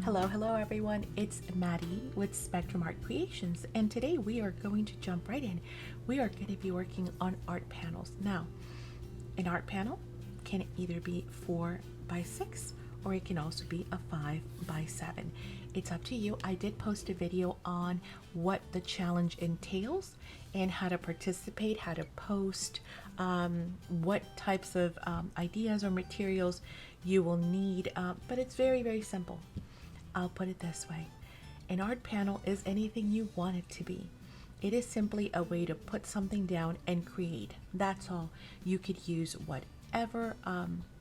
Hello everyone. It's Maddie with Spectrum Art Creations, and today we are going to jump right in. We are going to be working on art panels. Now, an art panel can either be 4 by 6 or it can also be a 5 by 7. It's up to you. I did post a video on what the challenge entails and how to participate, how to post, what types of ideas or materials you will need, but it's very simple. I'll put it this way. An art panel is anything you want it to be. It is simply a way to put something down and create. That's all. You could use whatever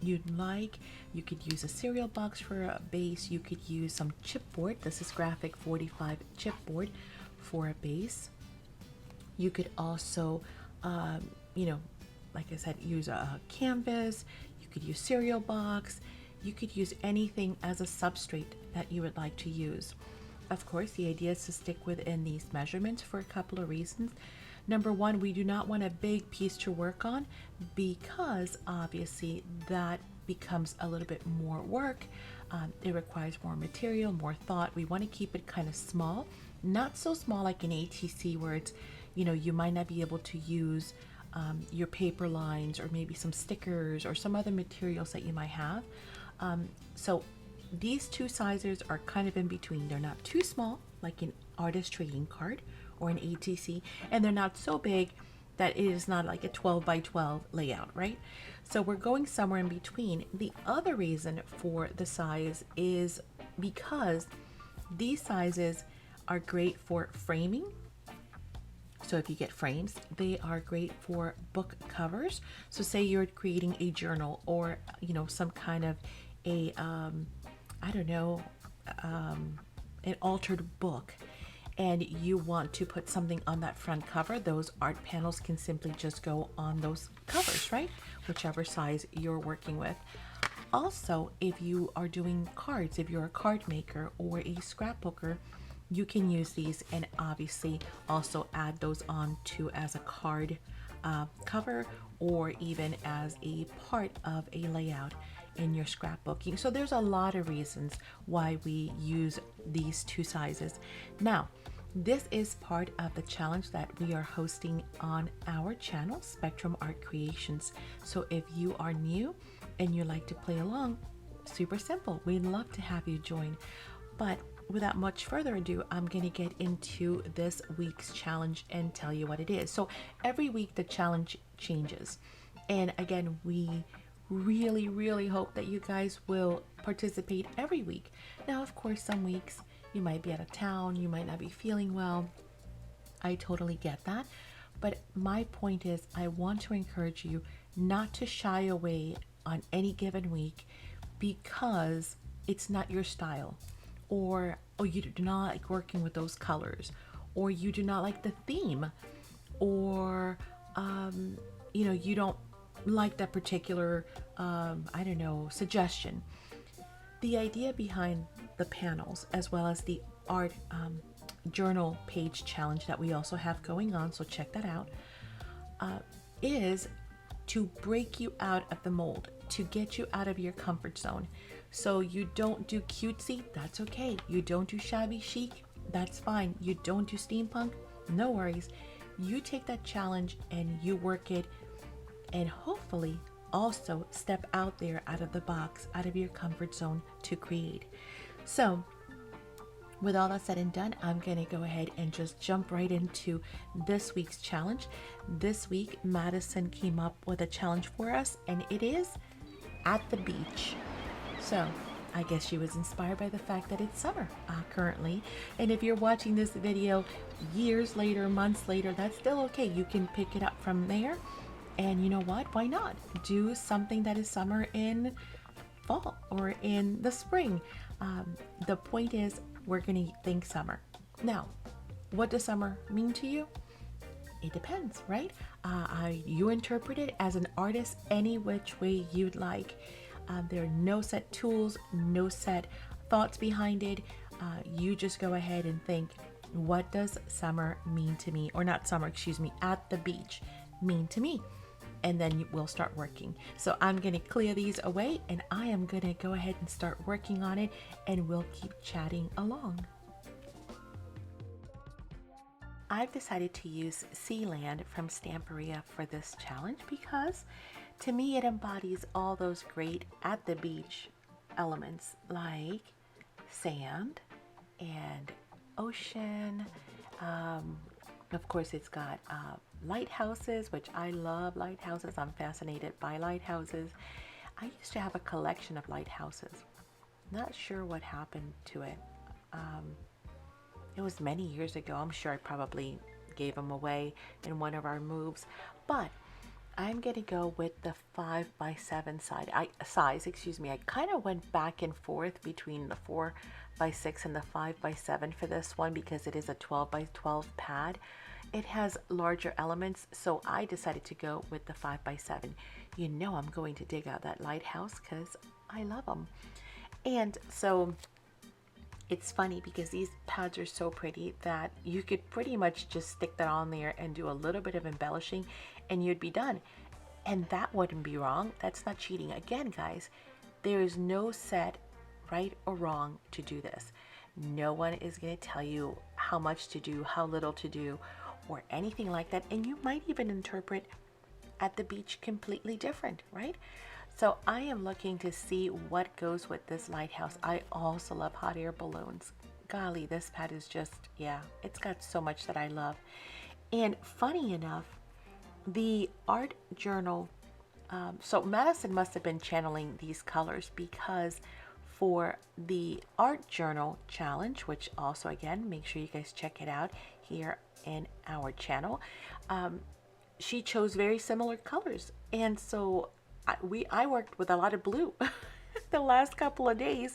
you'd like. You could use a cereal box for a base. You could use some chipboard. This is graphic 45 chipboard for a base. You could also, like I said, use a canvas. You could use cereal box. You could use anything as a substrate that you would like to use. Of course, the idea is to stick within these measurements for a couple of reasons. Number one, we do not want a big piece to work on because obviously that becomes a little bit more work. It requires more material, more thought. We want to keep it kind of small, not so small like an ATC where it's, you might not be able to use your paper lines or maybe some stickers or some other materials that you might have. So these two sizes are kind of in between. They're not too small like an artist trading card or an ATC, and they're not so big that it is not like a 12 by 12 layout, right? So we're going somewhere in between. The other reason for the size is because these sizes are great for framing. So if you get frames, they are great for book covers. So say you're creating a journal or, some kind of a, an altered book, and you want to put something on that front cover, those art panels can simply just go on those covers, right? Whichever size you're working with. Also, if you are doing cards, if you're a card maker or a scrapbooker, you can use these and obviously also add those on to as a card cover or even as a part of a layout in your scrapbooking. So there's a lot of reasons why we use these two sizes. Now, this is part of the challenge that we are hosting on our channel, Spectrum Art Creations. So if you are new and you like to play along, super simple. We'd love to have you join. But without much further ado, I'm going to get into this week's challenge and tell you what it is. So every week the challenge changes. And again, we really hope that you guys will participate every week. Now, of course, some weeks you might be out of town, you might not be feeling well. I totally get that. But my point is, I want to encourage you not to shy away on any given week because it's not your style. Or you do not like working with those colors, or you do not like the theme, or you don't like that particular suggestion. The idea behind the panels, as well as the art journal page challenge that we also have going on, so check that out, is to break you out of the mold, to get you out of your comfort zone. So you don't do cutesy, that's okay. You don't do shabby chic, that's fine. You don't do steampunk, no worries. You take that challenge and you work it, and hopefully also step out there out of the box, out of your comfort zone to create. So with all that said and done, I'm going to go ahead and just jump right into this week's challenge. This week, Madison came up with a challenge for us, and it is at the beach. So I guess she was inspired by the fact that it's summer currently. And if you're watching this video years later, months later, that's still okay. You can pick it up from there. And you know what? Why not? Do something that is summer in fall or in the spring. The point is, we're going to think summer. Now, what does summer mean to you? It depends, right? You interpret it as an artist any which way you'd like. There are no set tools, no set thoughts behind it. You just go ahead and think, what does summer mean to me? Or not summer, excuse me, at the beach mean to me? and then we'll start working. So I'm going to clear these away, and I am going to go ahead and start working on it, and we'll keep chatting along. I've decided to use Sealand from Stamperia for this challenge because to me it embodies all those great at the beach elements like sand and ocean. Of course, it's got lighthouses, which I love lighthouses. I'm fascinated by lighthouses. I used to have a collection of lighthouses. Not sure what happened to it. It was many years ago. I'm sure I probably gave them away in one of our moves, but I'm gonna go with the 5x7 size. Excuse me. I kind of went back and forth between the 4x6 and the 5x7 for this one because it is a 12x12 pad. It has larger elements, so I decided to go with the 5x7. You know I'm going to dig out that lighthouse because I love them. And so it's funny because these pads are so pretty that you could pretty much just stick that on there and do a little bit of embellishing and you'd be done. And that wouldn't be wrong. That's not cheating. Again, guys, there is no set right or wrong to do this. No one is going to tell you how much to do, how little to do, or anything like that. And you might even interpret at the beach completely different, right? So I am looking to see what goes with this lighthouse. I also love hot air balloons. Golly, this pad is just, yeah, it's got so much that I love. And funny enough, the art journal, so Madison must have been channeling these colors because for the art journal challenge, which also again, make sure you guys check it out here in our channel, she chose very similar colors. And so I worked with a lot of blue the last couple of days,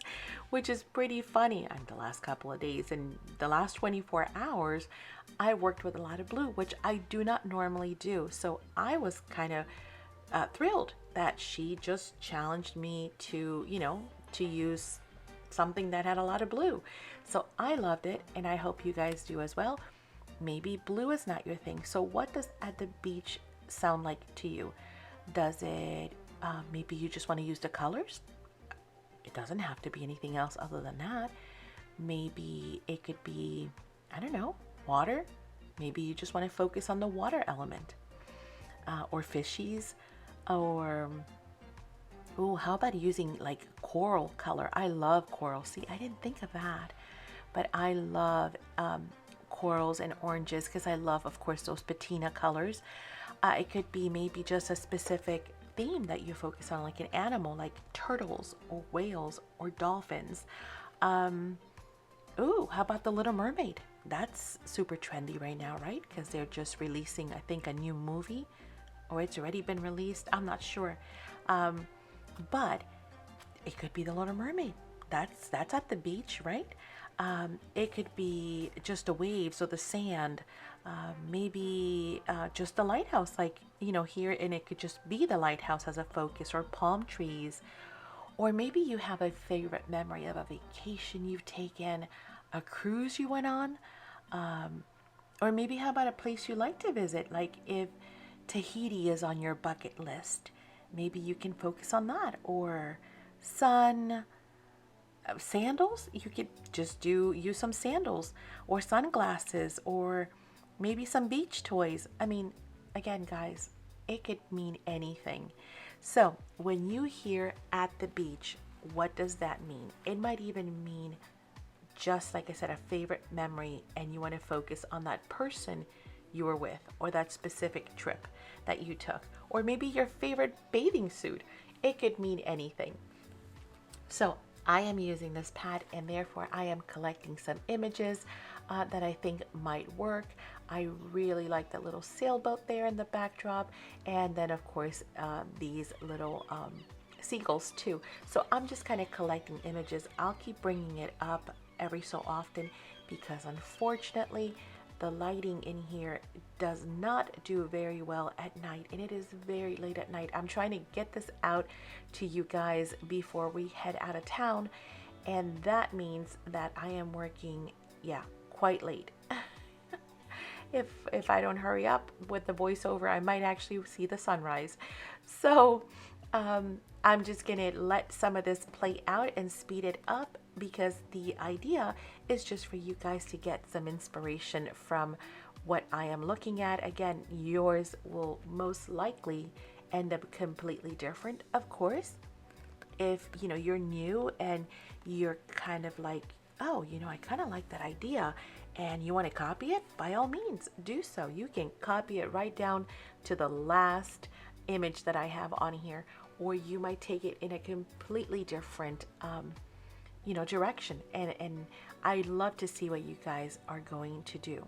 which is pretty funny. And the last couple of days and the last 24 hours, I worked with a lot of blue, which I do not normally do. So I was kind of thrilled that she just challenged me to, you know, to use something that had a lot of blue. So I loved it, and I hope you guys do as well. Maybe blue is not your thing. So what does at the beach sound like to you? Does it, maybe you just want to use the colors? It doesn't have to be anything else other than that. Maybe it could be, I don't know, water. Maybe you just want to focus on the water element, or fishies, or, oh, how about using like coral color? I love coral. See, I didn't think of that, but I love corals and oranges because I love, of course, those patina colors. It could be maybe just a specific theme that you focus on, like an animal, like turtles or whales or dolphins. Ooh, how about the Little Mermaid? That's super trendy right now, right? Because they're just releasing, I think, a new movie, or it's already been released. I'm not sure. But it could be the Little Mermaid. That's at the beach, right? It could be just a wave, so the sand, maybe just the lighthouse, like, you know, here, and it could just be the lighthouse as a focus, or palm trees, or maybe you have a favorite memory of a vacation you've taken, a cruise you went on, or maybe how about a place you like to visit, like if Tahiti is on your bucket list, maybe you can focus on that, or sandals. You could just use some sandals or sunglasses, or maybe some beach toys. I mean, again, guys, it could mean anything. So when you hear at the beach, what does that mean? It might even mean, just like I said, a favorite memory, and you want to focus on that person you were with, or that specific trip that you took, or maybe your favorite bathing suit. It could mean anything. So I am using this pad, and therefore I am collecting some images that I think might work. I really like that little sailboat there in the backdrop, and then of course these little seagulls too. So I'm just kind of collecting images. I'll keep bringing it up every so often because unfortunately the lighting in here does not do very well at night, and it is very late at night. I'm trying to get this out to you guys before we head out of town, and that means that I am working, yeah, quite late. if I don't hurry up with the voiceover, I might actually see the sunrise. So I'm just gonna let some of this play out and speed it up, because the idea is just for you guys to get some inspiration from what I am looking at. Again, yours will most likely end up completely different, of course. If you're new and you're kind of like, oh, I kind of like that idea, and you want to copy it, by all means do so. You can copy it right down to the last image that I have on here, or you might take it in a completely different direction, and I'd love to see what you guys are going to do.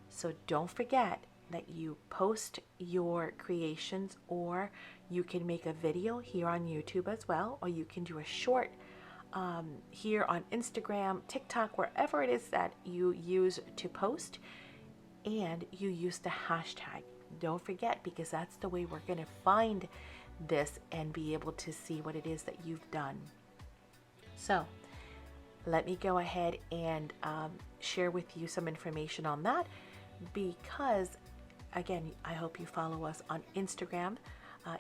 So don't forget that you post your creations, or you can make a video here on YouTube as well, or you can do a short here on Instagram, TikTok, wherever it is that you use to post, and you use the hashtag. Don't forget, because that's the way we're going to find this and be able to see what it is that you've done. So let me go ahead and share with you some information on that, because again, I hope you follow us on Instagram.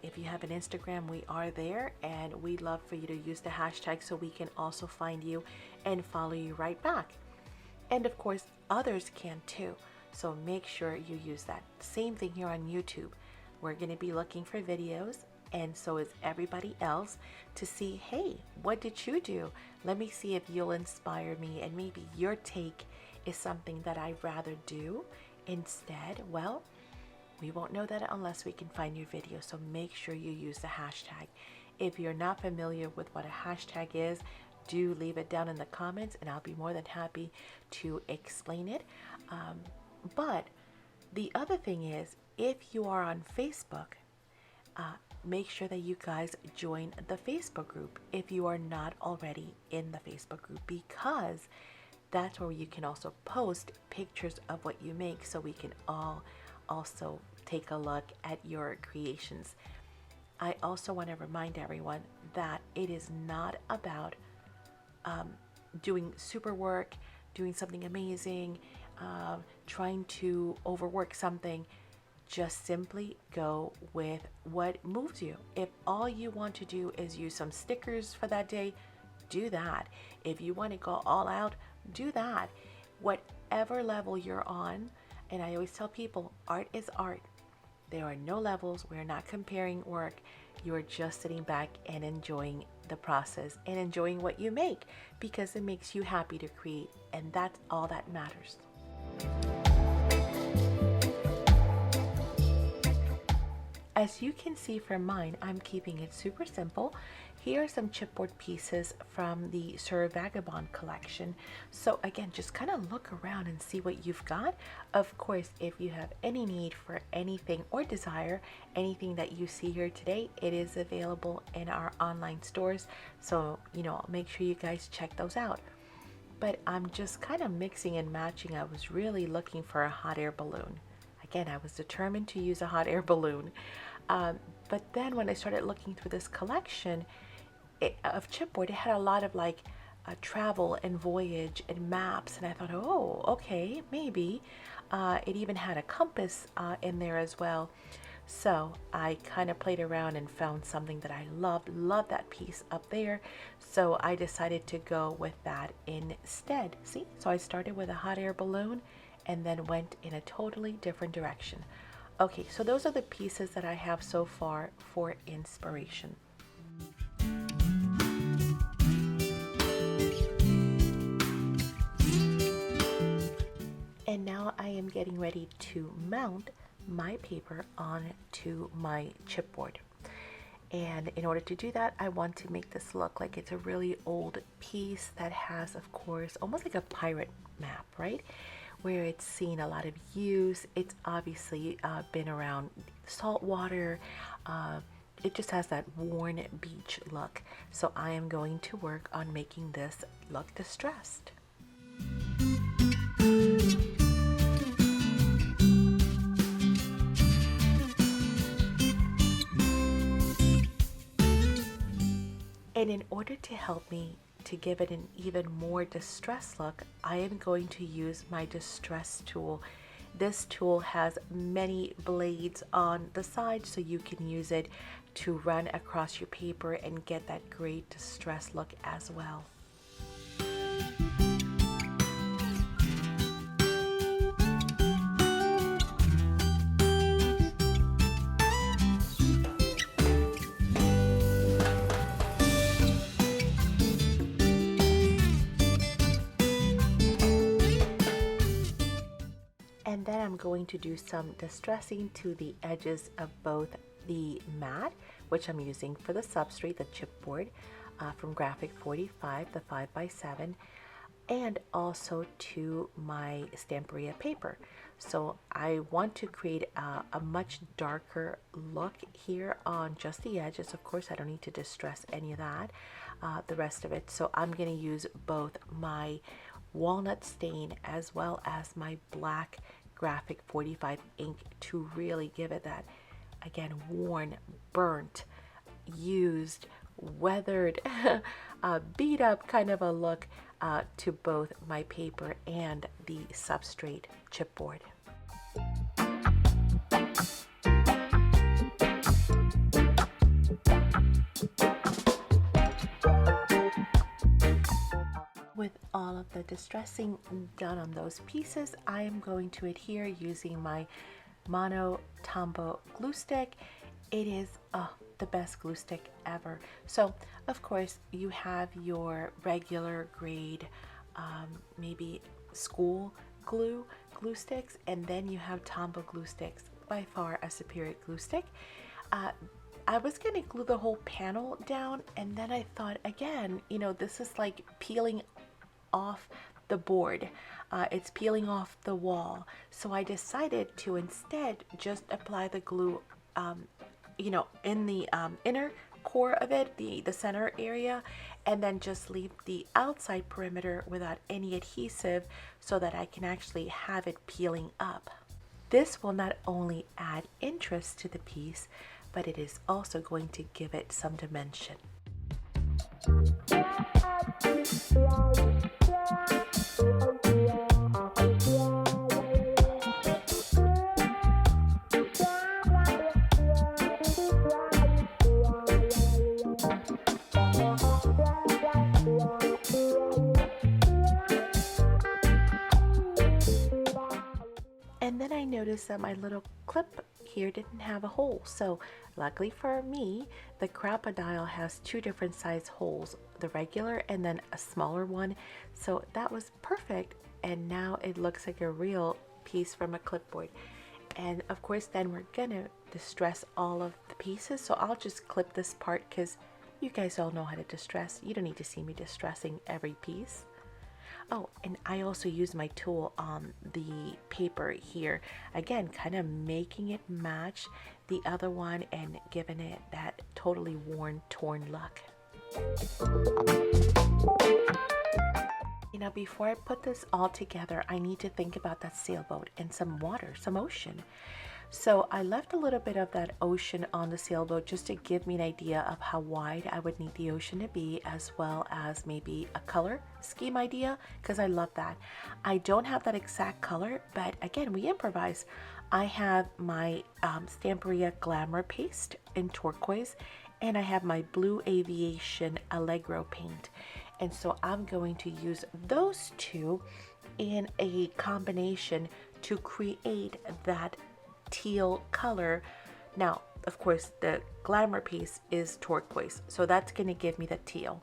If you have an Instagram, we are there, and we'd love for you to use the hashtag so we can also find you and follow you right back. And of course, others can too. So make sure you use that. Same thing here on YouTube. We're going to be looking for videos, and so is everybody else, to see, hey, what did you do? Let me see if you'll inspire me, and maybe your take is something that I'd rather do instead. Well, we won't know that unless we can find your video, so make sure you use the hashtag. If you're not familiar with what a hashtag is, do leave it down in the comments, and I'll be more than happy to explain it. But the other thing is, if you are on Facebook, make sure that you guys join the Facebook group if you are not already in the Facebook group, because that's where you can also post pictures of what you make, so we can all also take a look at your creations. I also want to remind everyone that it is not about doing super work, doing something amazing, trying to overwork something. Just simply go with what moves you. If all you want to do is use some stickers for that day, do that. If you want to go all out, do that. Whatever level you're on, and I always tell people, art is art. There are no levels. We're not comparing work. You're just sitting back and enjoying the process and enjoying what you make, because it makes you happy to create, and that's all that matters. As you can see from mine, I'm keeping it super simple. Here are some chipboard pieces from the Sir Vagabond collection. So again, just kind of look around and see what you've got. Of course, if you have any need for anything or desire anything that you see here today, it is available in our online stores. So, make sure you guys check those out. But I'm just kind of mixing and matching. I was really looking for a hot air balloon. Again, I was determined to use a hot air balloon. But then when I started looking through this collection of chipboard, it had a lot of like travel and voyage and maps, and I thought, oh, okay, maybe. It even had a compass in there as well. So I kind of played around and found something that I loved that piece up there. So I decided to go with that instead. See, so I started with a hot air balloon and then went in a totally different direction. Okay, so those are the pieces that I have so far for inspiration. And now I am getting ready to mount my paper onto my chipboard. And in order to do that, I want to make this look like it's a really old piece that has, of course, almost like a pirate map, right? Where it's seen a lot of use. It's obviously been around salt water. It just has that worn beach look. So I am going to work on making this look distressed. And in order to help me to give it an even more distressed look, I am going to use my distress tool. This tool has many blades on the side, so you can use it to run across your paper and get that great distress look as well. And then I'm going to do some distressing to the edges of both the mat, which I'm using for the substrate, the chipboard from Graphic 45, the 5x7, and also to my stamperia paper. So I want to create a much darker look here on just the edges. Of course, I don't need to distress any of that, the rest of it. So I'm going to use both my walnut stain as well as my black Graphic 45 ink to really give it that, again, worn, burnt, used, weathered, beat up kind of a look to both my paper and the substrate chipboard. With all of the distressing done on those pieces, I am going to adhere using my Mono Tombow glue stick. It is the best glue stick ever. So of course you have your regular grade, maybe school glue sticks, and then you have Tombow glue sticks, by far a superior glue stick. I was going to glue the whole panel down, and then I thought, again, you know, this is like peeling off the board. It's peeling off the wall. So I decided to instead just apply the glue, you know, in the inner core of it, the center area, and then just leave the outside perimeter without any adhesive so that I can actually have it peeling up. This will not only add interest to the piece, but it is also going to give it some dimension. And then I noticed that my little clip here didn't have a hole. So luckily for me, the crocodile has two different size holes, the regular and then a smaller one. So that was perfect. And now it looks like a real piece from a clipboard. And of course, then we're gonna distress all of the pieces. So I'll just clip this part because you guys all know how to distress. You don't need to see me distressing every piece. Oh, and I also use my tool on the paper here. Again, kind of making it match the other one and giving it that totally worn, torn look. You know, before I put this all together, I need to think about that sailboat and some water, some ocean. So I left a little bit of that ocean on the sailboat just to give me an idea of how wide I would need the ocean to be, as well as maybe a color scheme idea, because I love that. I don't have that exact color, but again, we improvise. I have my Stamperia Glamour paste in turquoise, and I have my Blue Aviation Allegro paint. And so I'm going to use those two in a combination to create that teal color. Now, of course, the Glamour piece is turquoise, so that's going to give me the teal.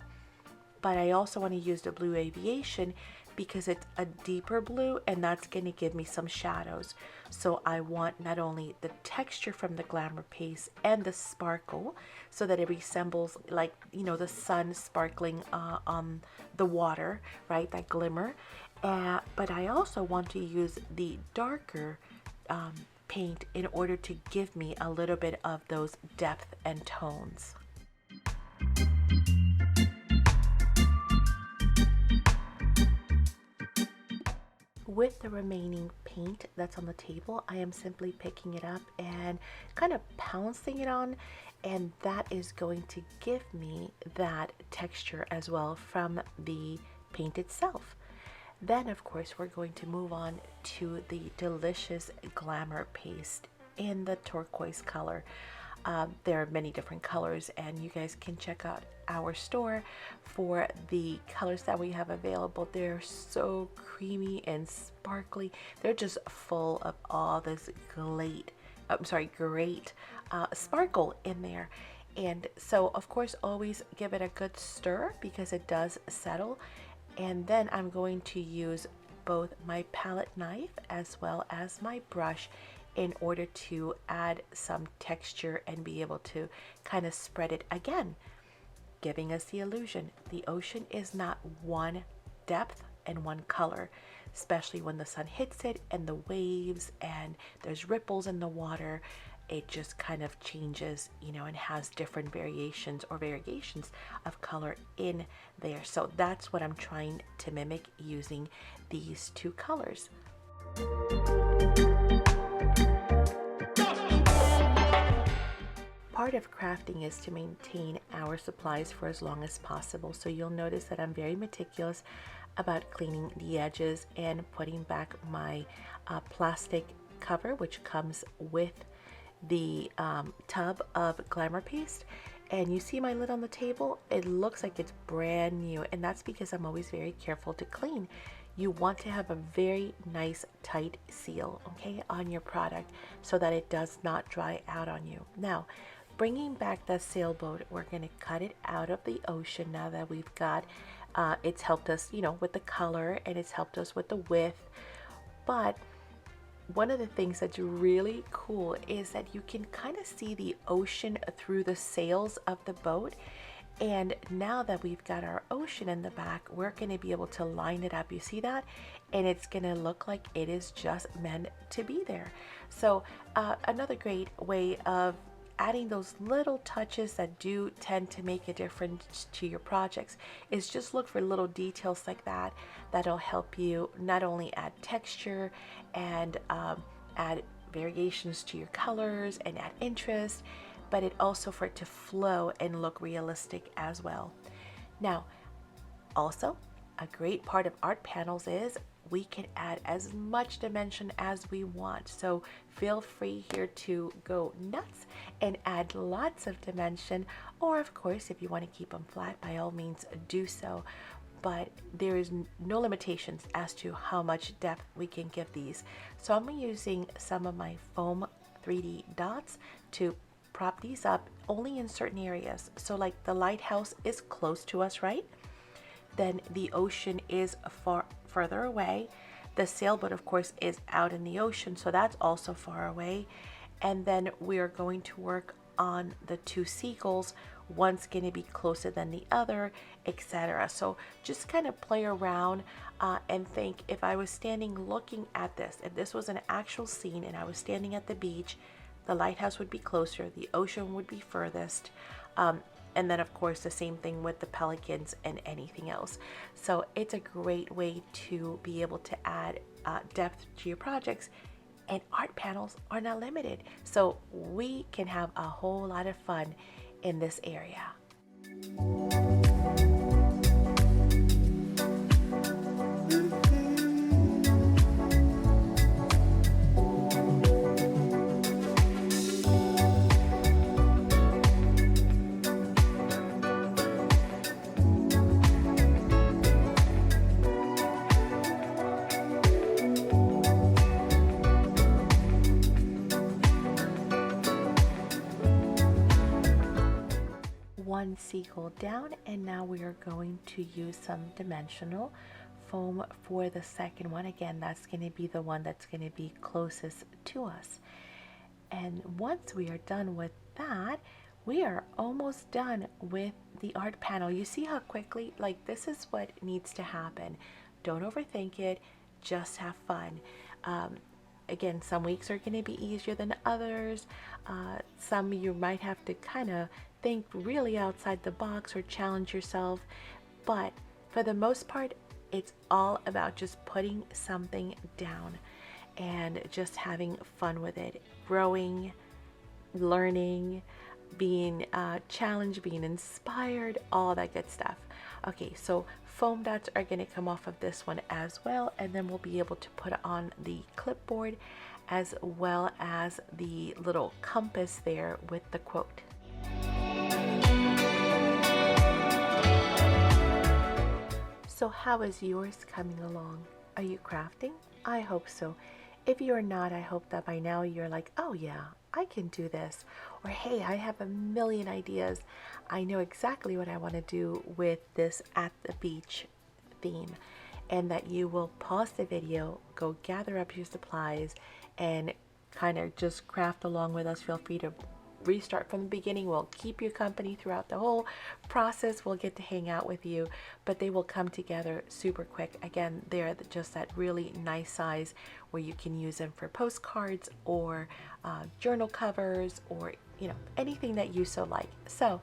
But I also want to use the Blue Aviation because it's a deeper blue, and that's going to give me some shadows. So I want not only the texture from the Glamour piece and the sparkle, so that it resembles, like, you know, the sun sparkling on the water, right? That glimmer. But I also want to use the darker paint in order to give me a little bit of those depth and tones. With the remaining paint that's on the table, I am simply picking it up and kind of pouncing it on, and that is going to give me that texture as well from the paint itself. Then, of course, we're going to move on to the delicious glamour paste in the turquoise color. There are many different colors, and you guys can check out our store for the colors that we have available. They're so creamy and sparkly. They're just full of all this great sparkle in there. And so, of course, always give it a good stir because it does settle. And then I'm going to use both my palette knife as well as my brush in order to add some texture and be able to kind of spread it again, giving us the illusion the ocean is not one depth and one color, especially when the sun hits it and the waves and there's ripples in the water. It just kind of changes, you know, and has different variations or variations of color in there. So that's what I'm trying to mimic using these two colors. Part of crafting is to maintain our supplies for as long as possible. So you'll notice that I'm very meticulous about cleaning the edges and putting back my plastic cover, which comes with the tub of glamour paste. And you see my lid on the table, it looks like it's brand new, and that's because I'm always very careful to clean. You want to have a very nice tight seal, okay, on your product so that it does not dry out on you. Now, bringing back the sailboat, we're going to cut it out of the ocean now that we've got it's helped us, you know, with the color, and it's helped us with the width. But one of the things that's really cool is that you can kind of see the ocean through the sails of the boat. And now that we've got our ocean in the back, we're going to be able to line it up. You see that? And it's going to look like it is just meant to be there. So another great way of adding those little touches that do tend to make a difference to your projects is just look for little details like that that'll help you not only add texture and add variations to your colors and add interest, but it also for it to flow and look realistic as well. Now, also a great part of art panels is we can add as much dimension as we want. So feel free here to go nuts and add lots of dimension, or of course, if you want to keep them flat, by all means do so. But there is no limitations as to how much depth we can give these. So I'm using some of my foam 3D dots to prop these up only in certain areas. So like the lighthouse is close to us, right? Then the ocean is further away. The sailboat, of course, is out in the ocean, so that's also far away. And then we are going to work on the two seagulls. One's going to be closer than the other, etc. So just kind of play around and think, if I was standing looking at this, if this was an actual scene and I was standing at the beach, the lighthouse would be closer, the ocean would be furthest. And then, of course, the same thing with the pelicans and anything else. So it's a great way to be able to add depth to your projects. And art panels are not limited. So we can have a whole lot of fun in this area. One seagull down, and now we are going to use some dimensional foam for the second one. Again, that's going to be the one that's going to be closest to us. And once we are done with that, we are almost done with the art panel. You see how quickly, like, this is what needs to happen. Don't overthink it, just have fun. Again, some weeks are going to be easier than others. Some you might have to kind of think really outside the box or challenge yourself. But for the most part, it's all about just putting something down and just having fun with it, growing, learning, being challenged, being inspired, all that good stuff. Okay, so foam dots are going to come off of this one as well, and then we'll be able to put on the clipboard as well as the little compass there with the quote. So how is yours coming along? Are you crafting? I hope so. If you're not, I hope that by now you're like, oh yeah, I can do this. Or hey, I have a million ideas. I know exactly what I want to do with this at the beach theme. And that you will pause the video, go gather up your supplies, and kind of just craft along with us. Feel free to restart from the beginning. We'll keep you company throughout the whole process. We'll get to hang out with you, but they will come together super quick. Again, they're just that really nice size where you can use them for postcards or journal covers, or anything that you so like. So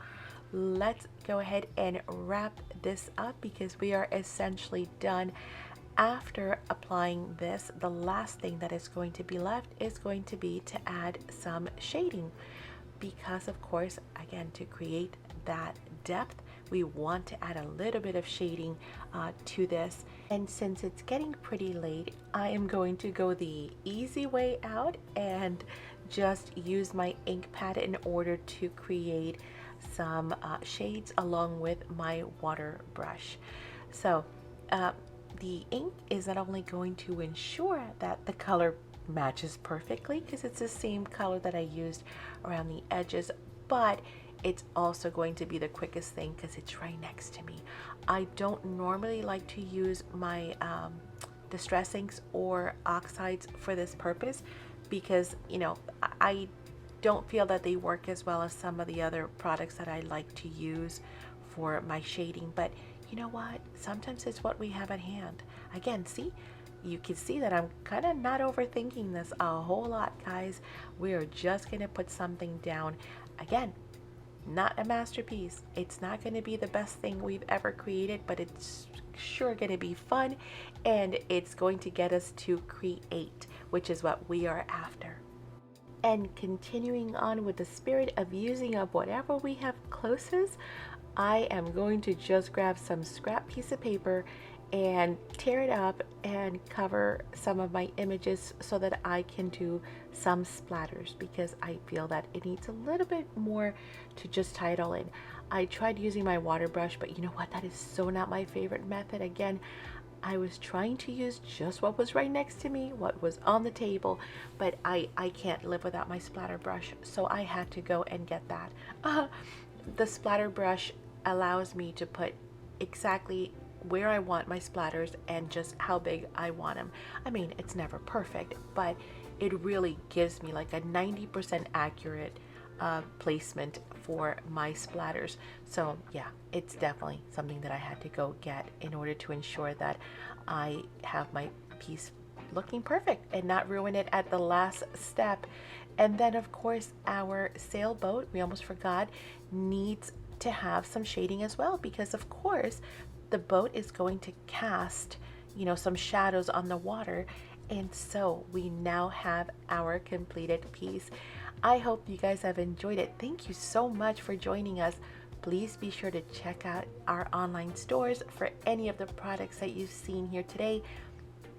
let's go ahead and wrap this up because we are essentially done. After applying this, the last thing that is going to be left is going to be to add some shading, because of course, again, to create that depth, we want to add a little bit of shading to this. And since it's getting pretty late, I am going to go the easy way out and just use my ink pad in order to create some shades along with my water brush. So the ink is not only going to ensure that the color matches perfectly because it's the same color that I used around the edges, but it's also going to be the quickest thing because it's right next to me. I don't normally like to use my distress inks or oxides for this purpose because I don't feel that they work as well as some of the other products that I like to use for my shading. But you know what? Sometimes it's what we have at hand. Again, see? You can see that I'm kind of not overthinking this a whole lot, guys. We are just going to put something down. Again, not a masterpiece. It's not going to be the best thing we've ever created, but it's sure going to be fun, and it's going to get us to create, which is what we are after. And continuing on with the spirit of using up whatever we have closest, I am going to just grab some scrap piece of paper and tear it up and cover some of my images so that I can do some splatters, because I feel that it needs a little bit more to just tie it all in. I tried using my water brush, but you know what? That is so not my favorite method. Again, I was trying to use just what was right next to me, what was on the table, but I can't live without my splatter brush, so I had to go and get that. The splatter brush allows me to put exactly where I want my splatters and just how big I want them. I mean, it's never perfect, but it really gives me like a 90% accurate placement for my splatters. So yeah, it's definitely something that I had to go get in order to ensure that I have my piece looking perfect and not ruin it at the last step. And then of course our sailboat, we almost forgot, needs to have some shading as well, because of course the boat is going to cast some shadows on the water, and so we now have our completed piece. I hope you guys have enjoyed it. Thank you so much for joining us. Please be sure to check out our online stores for any of the products that you've seen here today,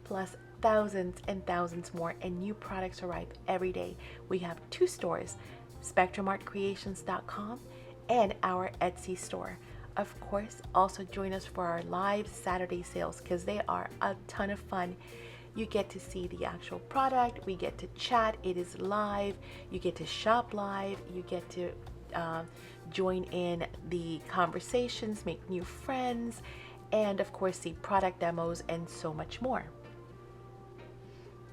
plus thousands and thousands more, and new products arrive every day. We have 2 stores, spectrumartcreations.com and our Etsy store. Of course, also join us for our live Saturday sales because they are a ton of fun. You get to see the actual product, we get to chat, it is live, you get to shop live, you get to join in the conversations, make new friends, and of course see product demos and so much more.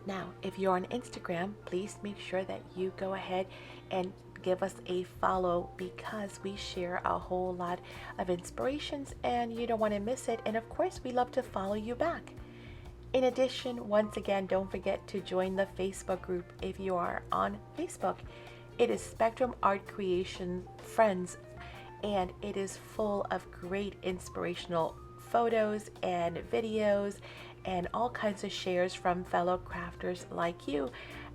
Now, if you're on Instagram, please make sure that you go ahead and give us a follow, because we share a whole lot of inspirations and you don't want to miss it. And of course, we love to follow you back. In addition, once again, don't forget to join the Facebook group if you are on Facebook. It is Spectrum Art Creation Friends, and it is full of great inspirational photos and videos and all kinds of shares from fellow crafters like you,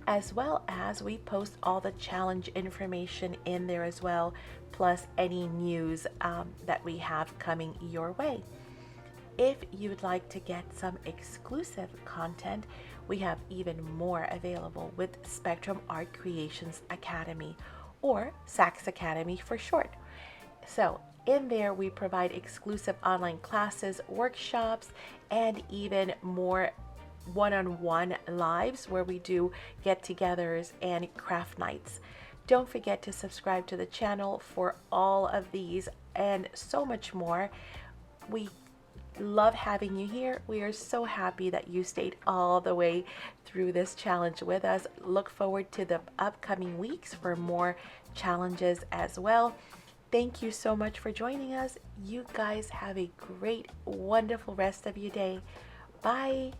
as well as we post all the challenge information in there as well, plus any news that we have coming your way. If you would like to get some exclusive content, we have even more available with Spectrum Art Creations Academy, or SAX Academy for short. So in there, we provide exclusive online classes, workshops, and even more one-on-one lives where we do get-togethers and craft nights. Don't forget to subscribe to the channel for all of these and so much more. We love having you here. We are so happy that you stayed all the way through this challenge with us. Look forward to the upcoming weeks for more challenges as well. Thank you so much for joining us. You guys have a great, wonderful rest of your day. Bye.